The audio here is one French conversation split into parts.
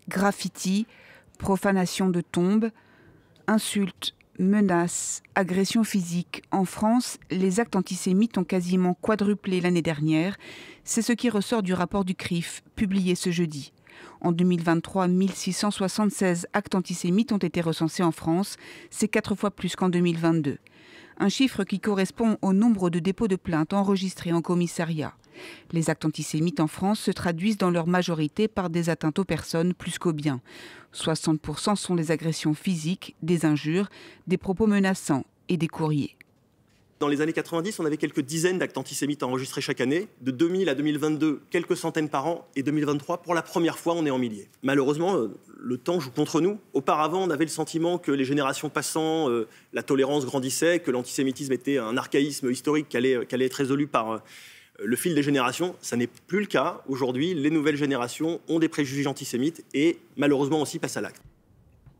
graffitis, profanation de tombes, insultes, menaces, agressions physiques. En France, les actes antisémites ont quasiment quadruplé l'année dernière. C'est ce qui ressort du rapport du CRIF, publié ce jeudi. En 2023, 1676 actes antisémites ont été recensés en France. C'est 4 fois plus qu'en 2022. Un chiffre qui correspond au nombre de dépôts de plaintes enregistrés en commissariat. Les actes antisémites en France se traduisent dans leur majorité par des atteintes aux personnes plus qu'aux biens. 60% sont des agressions physiques, des injures, des propos menaçants et des courriers. Dans les années 90, on avait quelques dizaines d'actes antisémites enregistrés chaque année. De 2000 à 2022, quelques centaines par an. Et 2023, pour la première fois, on est en milliers. Malheureusement, le temps joue contre nous. Auparavant, on avait le sentiment que les générations passant, la tolérance grandissait, que l'antisémitisme était un archaïsme historique qui allait être résolu par le fil des générations. Ça n'est plus le cas. Aujourd'hui, les nouvelles générations ont des préjugés antisémites et malheureusement aussi passent à l'acte.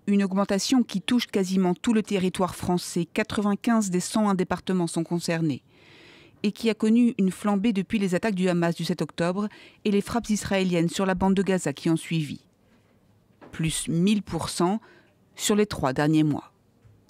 Une augmentation qui touche quasiment tout le territoire français. 95 des 101 départements sont concernés. Et qui a connu une flambée depuis les attaques du Hamas du 7 octobre et les frappes israéliennes sur la bande de Gaza qui ont suivi. Plus 1000% sur les 3 derniers mois.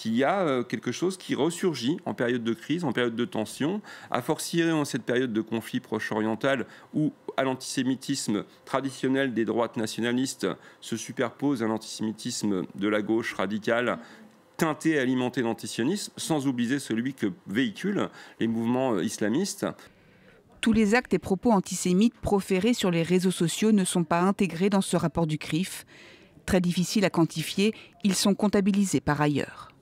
Il y a quelque chose qui ressurgit en période de crise, en période de tension, a fortiori en cette période de conflit proche-oriental où à l'antisémitisme traditionnel des droites nationalistes se superpose un antisémitisme de la gauche radicale teinté et alimenté d'antisionisme, sans oublier celui que véhiculent les mouvements islamistes. Tous les actes et propos antisémites proférés sur les réseaux sociaux ne sont pas intégrés dans ce rapport du CRIF. Très difficile à quantifier, ils sont comptabilisés par ailleurs.